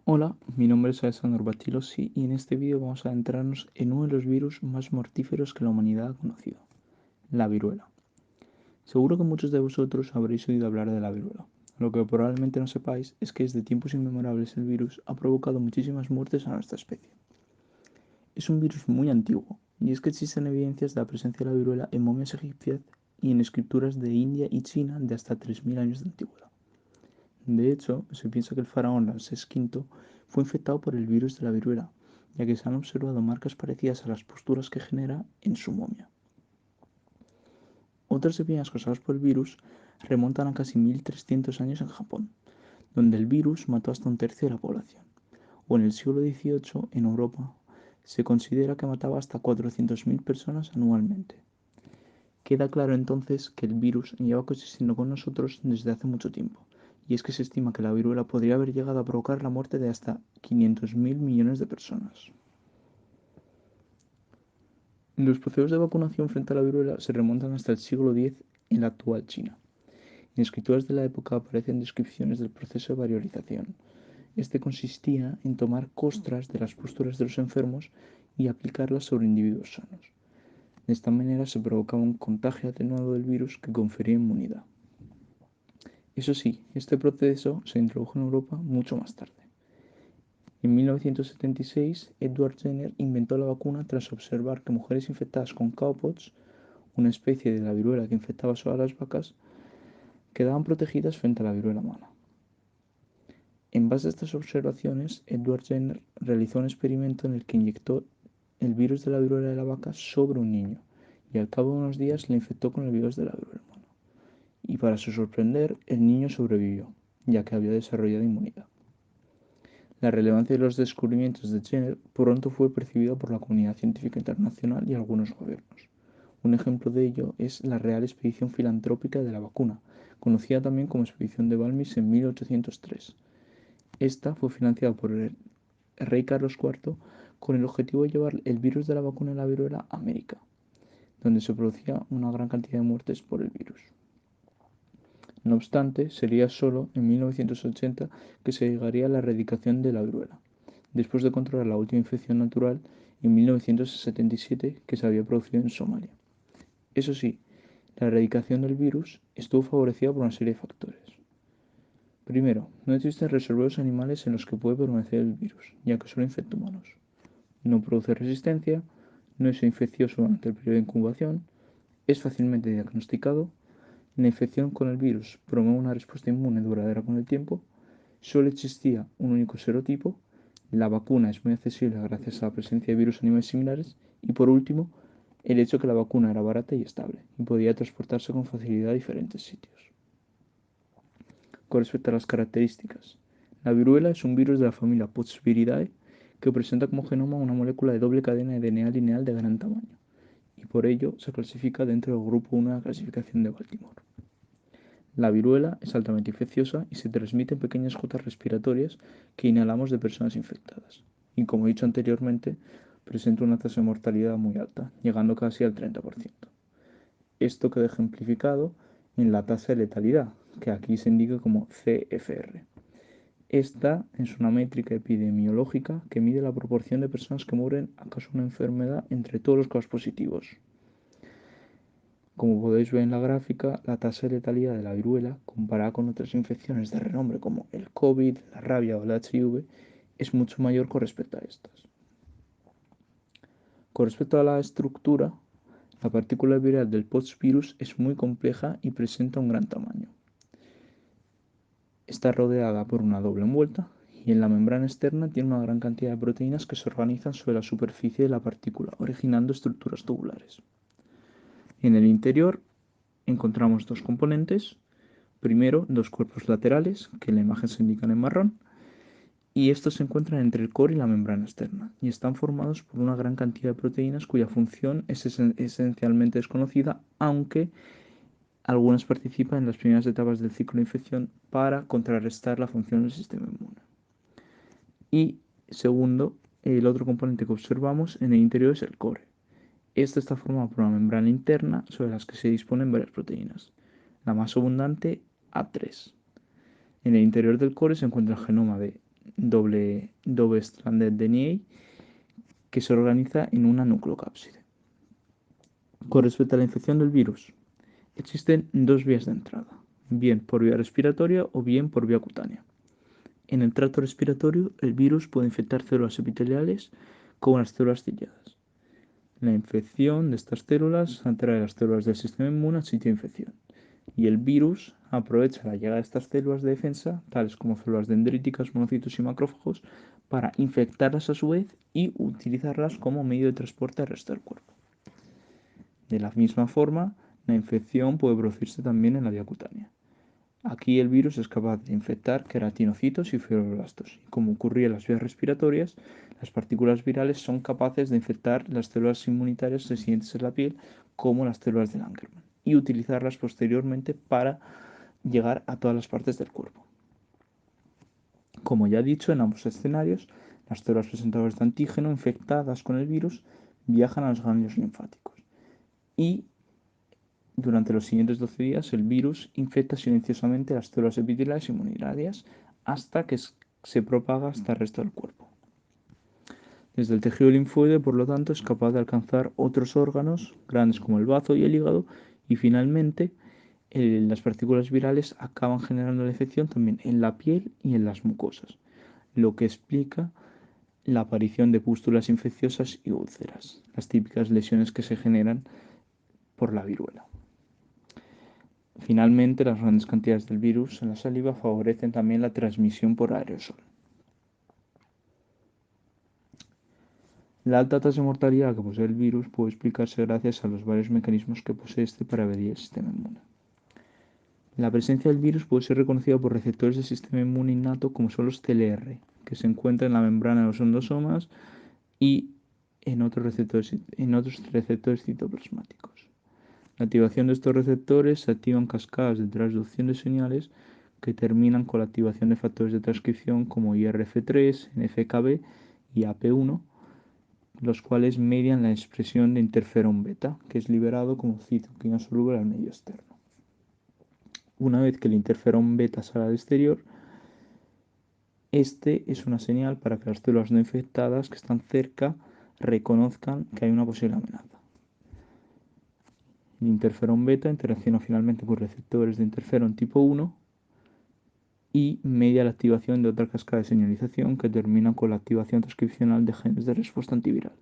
Hola, mi nombre es Alessandro Battilosi y en este vídeo vamos a adentrarnos en uno de los virus más mortíferos que la humanidad ha conocido, la viruela. Seguro que muchos de vosotros habréis oído hablar de la viruela. Lo que probablemente no sepáis es que desde tiempos inmemorables el virus ha provocado muchísimas muertes a nuestra especie. Es un virus muy antiguo, y es que existen evidencias de la presencia de la viruela en momias egipcias y en escrituras de India y China de hasta 3000 años de antigüedad. De hecho, se piensa que el faraón Ramsés V fue infectado por el virus de la viruela, ya que se han observado marcas parecidas a las posturas que genera en su momia. Otras epidemias causadas por el virus remontan a casi 1300 años en Japón, donde el virus mató hasta un tercio de la población, o en el siglo XVIII en Europa se considera que mataba hasta 400.000 personas anualmente. Queda claro entonces que el virus lleva coexistiendo con nosotros desde hace mucho tiempo, y es que se estima que la viruela podría haber llegado a provocar la muerte de hasta 500.000 millones de personas. Los procesos de vacunación frente a la viruela se remontan hasta el siglo X en la actual China. En escrituras de la época aparecen descripciones del proceso de variolización. Este consistía en tomar costras de las posturas de los enfermos y aplicarlas sobre individuos sanos. De esta manera se provocaba un contagio atenuado del virus que confería inmunidad. Eso sí, este proceso se introdujo en Europa mucho más tarde. En 1976, Edward Jenner inventó la vacuna tras observar que mujeres infectadas con cowpox, una especie de la viruela que infectaba solo a las vacas, quedaban protegidas frente a la viruela humana. En base a estas observaciones, Edward Jenner realizó un experimento en el que inyectó el virus de la viruela de la vaca sobre un niño y al cabo de unos días le infectó con el virus de la viruela humana. Y para su sorprender, el niño sobrevivió, ya que había desarrollado inmunidad. La relevancia de los descubrimientos de Jenner pronto fue percibida por la comunidad científica internacional y algunos gobiernos. Un ejemplo de ello es la Real Expedición Filantrópica de la Vacuna, conocida también como Expedición de Balmis en 1803. Esta fue financiada por el rey Carlos IV con el objetivo de llevar el virus de la vacuna de la viruela a América, donde se producía una gran cantidad de muertes por el virus. No obstante, sería solo en 1980 que se llegaría a la erradicación de la viruela, después de controlar la última infección natural en 1977 que se había producido en Somalia. Eso sí, la erradicación del virus estuvo favorecida por una serie de factores. Primero, no existen reservorios animales en los que puede permanecer el virus, ya que solo infecta humanos. No produce resistencia, no es infeccioso durante el periodo de incubación, es fácilmente diagnosticado. La infección con el virus promueve una respuesta inmune duradera con el tiempo, solo existía un único serotipo, la vacuna es muy accesible gracias a la presencia de virus a animales similares y por último, el hecho de que la vacuna era barata y estable y podía transportarse con facilidad a diferentes sitios. Con respecto a las características, la viruela es un virus de la familia Poxviridae que presenta como genoma una molécula de doble cadena de DNA lineal de gran tamaño y por ello se clasifica dentro del grupo 1 de la clasificación de Baltimore. La viruela es altamente infecciosa y se transmite en pequeñas gotas respiratorias que inhalamos de personas infectadas. Y como he dicho anteriormente, presenta una tasa de mortalidad muy alta, llegando casi al 30%. Esto queda ejemplificado en la tasa de letalidad, que aquí se indica como CFR. Esta es una métrica epidemiológica que mide la proporción de personas que mueren a causa de una enfermedad entre todos los casos positivos. Como podéis ver en la gráfica, la tasa de letalidad de la viruela, comparada con otras infecciones de renombre como el COVID, la rabia o el HIV, es mucho mayor con respecto a estas. Con respecto a la estructura, la partícula viral del postvirus es muy compleja y presenta un gran tamaño. Está rodeada por una doble envuelta y en la membrana externa tiene una gran cantidad de proteínas que se organizan sobre la superficie de la partícula, originando estructuras tubulares. En el interior encontramos dos componentes. Primero, dos cuerpos laterales, que en la imagen se indican en marrón, y estos se encuentran entre el core y la membrana externa, y están formados por una gran cantidad de proteínas cuya función es esencialmente desconocida, aunque algunas participan en las primeras etapas del ciclo de infección para contrarrestar la función del sistema inmune. Y segundo, el otro componente que observamos en el interior es el core. Este está formado por una membrana interna sobre las que se disponen varias proteínas. La más abundante, A3. En el interior del core se encuentra el genoma de double-stranded DNA que se organiza en una nucleocápside. Con respecto a la infección del virus, existen dos vías de entrada, bien por vía respiratoria o bien por vía cutánea. En el tracto respiratorio, el virus puede infectar células epiteliales como las células ciliadas. La infección de estas células atrae a las células del sistema inmune al sitio de infección, y el virus aprovecha la llegada de estas células de defensa, tales como células dendríticas, monocitos y macrófagos, para infectarlas a su vez y utilizarlas como medio de transporte al resto del cuerpo. De la misma forma, la infección puede producirse también en la vía cutánea. Aquí el virus es capaz de infectar queratinocitos y fibroblastos. Y como ocurría en las vías respiratorias, las partículas virales son capaces de infectar las células inmunitarias residentes en la piel, como las células de Langermann, y utilizarlas posteriormente para llegar a todas las partes del cuerpo. Como ya he dicho, en ambos escenarios, las células presentadoras de antígeno infectadas con el virus viajan a los ganglios linfáticos y durante los siguientes 12 días el virus infecta silenciosamente las células epiteliales inmunitarias hasta que se propaga hasta el resto del cuerpo. Desde el tejido linfoide, por lo tanto, es capaz de alcanzar otros órganos grandes como el bazo y el hígado, y finalmente las partículas virales acaban generando la infección también en la piel y en las mucosas, lo que explica la aparición de pústulas infecciosas y úlceras, las típicas lesiones que se generan por la viruela. Finalmente, las grandes cantidades del virus en la saliva favorecen también la transmisión por aerosol. La alta tasa de mortalidad que posee el virus puede explicarse gracias a los varios mecanismos que posee este para evadir el sistema inmune. La presencia del virus puede ser reconocida por receptores del sistema inmune innato como son los TLR, que se encuentran en la membrana de los endosomas y en otros receptores citoplasmáticos. La activación de estos receptores se activa en cascadas de transducción de señales que terminan con la activación de factores de transcripción como IRF3, NFKB y AP1, los cuales median la expresión de interferón beta, que es liberado como citoquina soluble al medio externo. Una vez que el interferón beta sale al exterior, este es una señal para que las células no infectadas que están cerca reconozcan que hay una posible amenaza. El interferón beta interacciona finalmente con receptores de interferón tipo 1 y media la activación de otra cascada de señalización que termina con la activación transcripcional de genes de respuesta antiviral.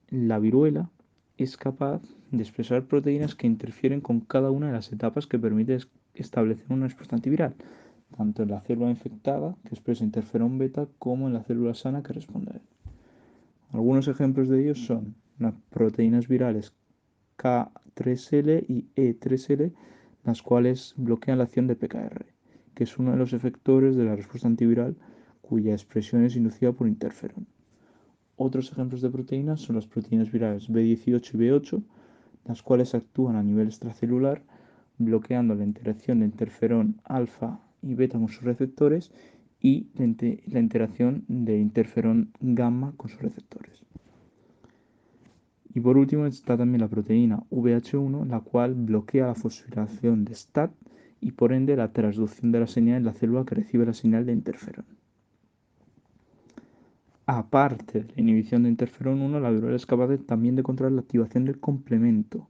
La viruela es capaz de expresar proteínas que interfieren con cada una de las etapas que permite establecer una respuesta antiviral, tanto en la célula infectada, que expresa interferón beta, como en la célula sana que responde a él. Algunos ejemplos de ellos son las proteínas virales K3L y E3L, las cuales bloquean la acción de PKR, que es uno de los efectores de la respuesta antiviral cuya expresión es inducida por interferón. Otros ejemplos de proteínas son las proteínas virales B18 y B8, las cuales actúan a nivel extracelular, bloqueando la interacción de interferón alfa y beta con sus receptores y la interacción de interferón gamma con sus receptores. Y por último está también la proteína VH1, la cual bloquea la fosforilación de STAT y por ende la transducción de la señal en la célula que recibe la señal de interferón. Aparte de la inhibición de interferón 1, la viruela es capaz también de controlar la activación del complemento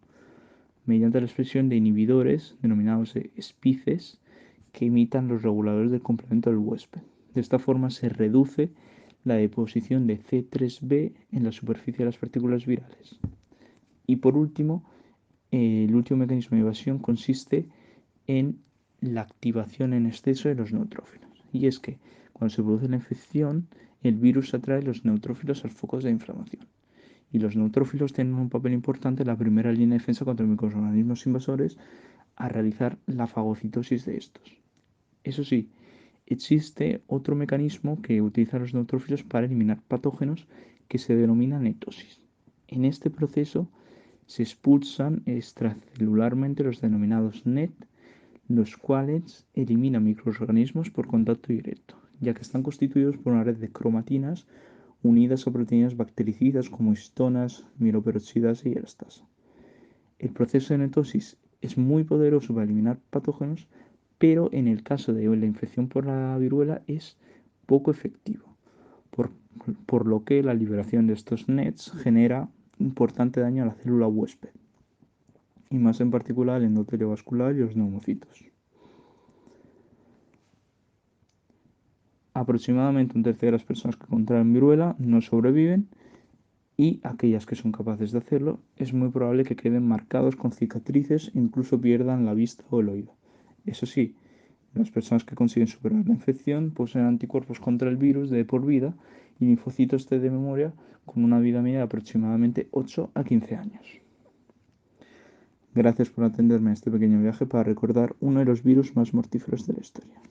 mediante la expresión de inhibidores denominados especies que imitan los reguladores del complemento del huésped. De esta forma se reduce la deposición de C3b en la superficie de las partículas virales. Y por último, el último mecanismo de evasión consiste en la activación en exceso de los neutrófilos. Y es que cuando se produce la infección, el virus atrae los neutrófilos a los focos de inflamación. Y los neutrófilos tienen un papel importante en la primera línea de defensa contra microorganismos invasores a realizar la fagocitosis de estos. Eso sí, existe otro mecanismo que utiliza los neutrófilos para eliminar patógenos que se denomina netosis. En este proceso se expulsan extracelularmente los denominados NET, los cuales eliminan microorganismos por contacto directo, ya que están constituidos por una red de cromatinas unidas a proteínas bactericidas como histonas, mieloperoxidasa y elastasa. El proceso de netosis es muy poderoso para eliminar patógenos, pero en el caso de la infección por la viruela es poco efectivo, por, por lo que la liberación de estos nets genera importante daño a la célula huésped, y más en particular al endotelio vascular y los neumocitos. Aproximadamente un tercio de las personas que contraen viruela no sobreviven, y aquellas que son capaces de hacerlo es muy probable que queden marcados con cicatrices e incluso pierdan la vista o el oído. Eso sí, las personas que consiguen superar la infección poseen anticuerpos contra el virus de por vida y linfocitos T de memoria con una vida media de aproximadamente 8 a 15 años. Gracias por atenderme a este pequeño viaje para recordar uno de los virus más mortíferos de la historia.